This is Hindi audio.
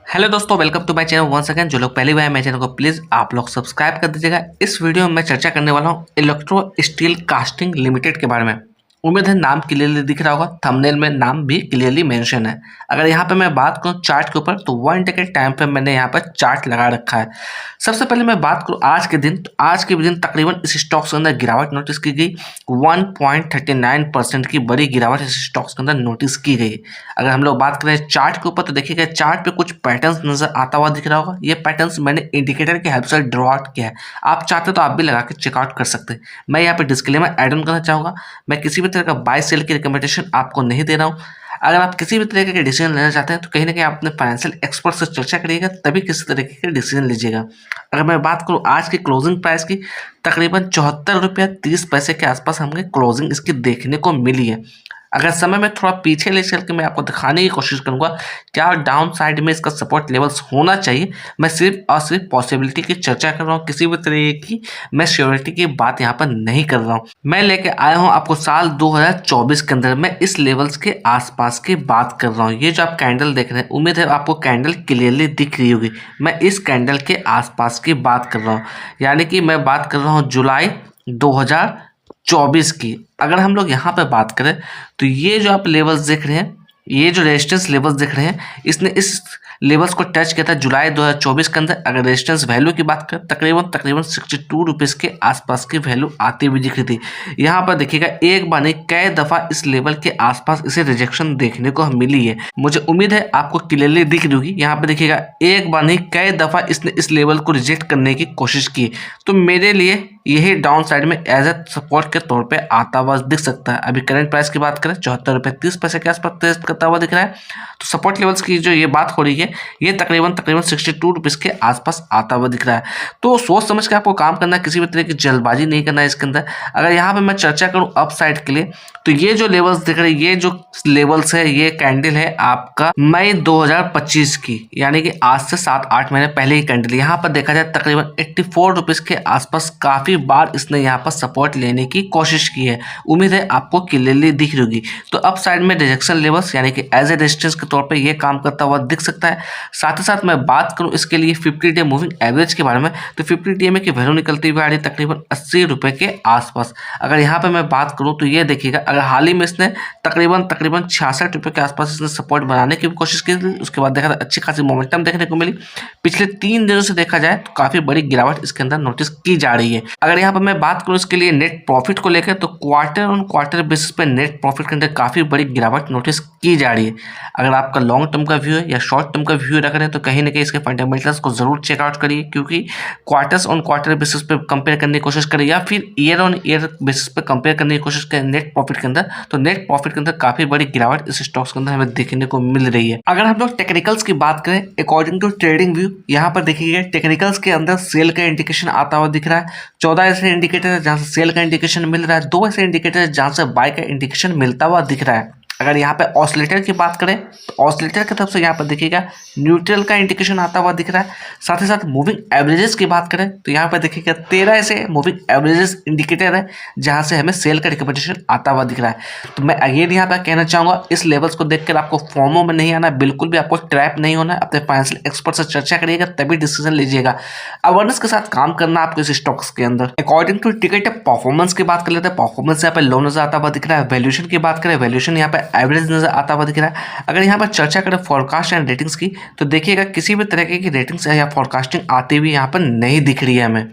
हेलो दोस्तों, welcome to my channel once again. जो लोग पहली बार हैं मेरे चैनल को प्लीज़ आप लोग सब्सक्राइब कर दीजिएगा। इस वीडियो में मैं चर्चा करने वाला हूं इलेक्ट्रो स्टील कास्टिंग लिमिटेड के बारे में। उम्मीद है नाम क्लियरली दिख रहा होगा, थंबनेल में नाम भी क्लियरली मेंशन है। अगर यहाँ पे मैं बात करूँ चार्ट के ऊपर, तो 1 डे के टाइम पे मैंने यहाँ पर चार्ट लगा रखा है। सबसे पहले मैं बात करूँ आज के दिन, तो आज के दिन तकरीबन इस स्टॉक्स के अंदर गिरावट नोटिस की गई। 1.39% की बड़ी गिरावट इस स्टॉक्स के अंदर नोटिस की गई। अगर हम लोग बात करें चार्ट के ऊपर, तो देखिएगा चार्ट पे कुछ पैटर्न्स नजर आता हुआ दिख रहा होगा। ये पैटर्न्स मैंने इंडिकेटर की हेल्प से ड्रॉ आउट किया है। आप चाहते तो आप भी लगा के चेकआउट कर सकते हैं। मैं यहाँ पे डिस्क्लेमर ऐड ऑन करना चाहूँगा, मैं किसी भी तरह का बाय सेल की रिकमेंडेशन आपको नहीं दे रहा हूँ। अगर आप किसी भी तरीके के डिसीजन लेना चाहते हैं, तो कहीं ना कहीं आप अपने फाइनेंशियल एक्सपर्ट से चर्चा करिएगा, तभी किसी तरीके के डिसीजन लीजिएगा। अगर मैं बात करूँ आज की क्लोजिंग प्राइस की, तकरीबन 74 रुपया 30 पैसे के आसपास हमें क्लोजिंग इसकी देखने को मिली है। अगर समय में थोड़ा पीछे ले चल के मैं आपको दिखाने की कोशिश करूंगा क्या डाउन साइड में इसका सपोर्ट लेवल्स होना चाहिए। मैं सिर्फ और सिर्फ पॉसिबिलिटी की चर्चा कर रहा हूँ, किसी भी तरीके की मैं श्योरिटी की बात यहाँ पर नहीं कर रहा हूँ। मैं लेके आया हूँ आपको साल 2024 के अंदर मैं इस लेवल्स के आसपास की बात कर रहा हूँ। ये जो आप कैंडल देख रहे हैं, उम्मीद है आपको कैंडल क्लियरली दिख रही होगी। मैं इस कैंडल के आसपास की बात कर रहा हूँ, यानी कि मैं बात कर रहा हूँ जुलाई 2024 की। अगर हम लोग यहाँ पे बात करें, तो ये जो आप लेवल्स देख रहे हैं, ये जो रेजिस्टेंस लेवल्स देख रहे हैं, इसने इस लेवल्स को टच किया था जुलाई 2024 के अंदर। अगर रेजिस्टेंस वैल्यू की बात करें, तकरीबन 62 रुपीज़ के आसपास की वैल्यू आती हुई दिख रही थी। यहाँ पर देखिएगा एक बार नहीं कई दफ़ा इस लेवल के आसपास इसे रिजेक्शन देखने को मिली है। मुझे उम्मीद है आपको क्लियरली दिख रही होगी। यहाँ पर देखिएगा एक बार नहीं कई दफ़ा इसने इस लेवल को रिजेक्ट करने की कोशिश की। तो मेरे लिए यही डाउन साइड में एज ए सपोर्ट के तौर पे आता हुआ दिख सकता है। अभी करंट प्राइस की बात करें 74 रुपये 30 पैसे के आसपास टेस्ट करता हुआ दिख रहा है। तो सपोर्ट लेवल्स की जो ये बात हो रही है, ये तकरीबन 62 रुपीज़ के आसपास आता हुआ दिख रहा है। तो सोच समझ के आपको काम करना है, किसी भी तरह की जल्दबाजी नहीं करना है इसके अंदर। अगर यहाँ पे मैं चर्चा करूँ अप साइड के लिए, तो ये जो लेवल्स दिख रहे हैं, ये जो लेवल्स है, ये कैंडल है आपका मई 2025 की, यानी कि आज से 7-8 महीने पहले की कैंडल। यहाँ पर देखा जाए तकरीबन 84 रुपीज़ के आसपास काफ़ी बार इसने यहाँ पर सपोर्ट लेने की कोशिश की है। उम्मीद है आपको क्लियरली दिख रही होगी। तो अप साइड में रिजेक्शन लेवल्स यानी कि एज ए रेजिस्टेंस के तौर पे ये काम करता हुआ दिख सकता है। साथ ही साथ मैं बात करूँ इसके लिए 50 डे मूविंग एवरेज के बारे में, तो 50 डे में की वैल्यू निकलती हुई आ रही है तकरीबन 80 रुपये के आसपास। अगर यहाँ पर मैं बात करूँ, तो ये देखिएगा अगर हाल ही में इसने तकरीबन 66 रुपये के आसपास इसने सपोर्ट बनाने की कोशिश की थी, उसके बाद देखा अच्छी खासी मोमेंटम देखने को मिली। पिछले 3 दिनों से देखा जाए तो काफ़ी बड़ी गिरावट इसके अंदर नोटिस की जा रही है। अगर यहाँ पर मैं बात करूँ इसके लिए नेट प्रॉफिट को लेकर, तो क्वार्टर ऑन क्वार्टर बेसिस पे नेट प्रॉफिट के अंदर काफ़ी बड़ी गिरावट नोटिस की जा रही है। अगर आपका लॉन्ग टर्म का व्यू है या शॉर्ट टर्म का व्यू रख रहे हैं, तो कहीं ना कहीं इसके फंडामेंटल्स को जरूर चेकआउट करिए, क्योंकि क्वार्टर्स ऑन क्वार्टर बेसिस पे कंपेयर करने की कोशिश करें या फिर ईयर ऑन ईयर बेसिस पे कंपेयर करने की कोशिश करें नेट प्रॉफिट के अंदर, तो नेट प्रॉफिट के अंदर काफ़ी बड़ी गिरावट इस स्टॉक्स के अंदर हमें देखने को मिल रही है। अगर हम लोग टेक्निकल्स की बात करें अकॉर्डिंग टू ट्रेडिंग व्यू, यहाँ पर देखिएगा टेक्निकल्स के अंदर सेल का इंडिकेशन आता हुआ दिख रहा है। 14 ऐसे इंडिकेटर है जहाँ से सेल का इंडिकेशन मिल रहा है, 2 ऐसे इंडिकेटर है जहाँ से बाय का इंडिकेशन मिलता हुआ दिख रहा है। अगर यहाँ पे ऑसिलेटर की बात करें, तो ऑसिलेटर की तरफ से यहाँ पर देखिएगा न्यूट्रल का इंडिकेशन आता हुआ दिख रहा है। साथ ही साथ मूविंग एवरेजेस की बात करें, तो यहाँ पर देखिएगा 13 ऐसे मूविंग एवरेजेस इंडिकेटर है जहाँ से हमें सेल का रिकमेंडेशन आता हुआ दिख रहा है। तो मैं अगेन यहाँ पर कहना चाहूँगा, इस लेवल्स को देखकर आपको फॉर्मो में नहीं आना, बिल्कुल भी आपको ट्रैप नहीं होना। अपने फाइनेंशियल एक्सपर्ट से चर्चा करिएगा, तभी डिसीजन लीजिएगा। अवेयरनेस के साथ काम करना आपको इस स्टॉक्स के अंदर। अकॉर्डिंग टू टिकट परफॉर्मेंस की बात कर लेते हैं, परफॉर्मेंस यहाँ पे लो नजर आता हुआ दिख रहा है। वैल्यूएशन की बात करें, वैल्यूएशन यहाँ पे एवरेज नजर आता हुआ दिख रहा है। अगर यहाँ पर चर्चा करें फॉरकास्ट एंड रेटिंग्स की, तो देखिएगा किसी भी तरह की रेटिंग्स या फॉरकास्टिंग आती हुई यहाँ पर नहीं दिख रही है हमें।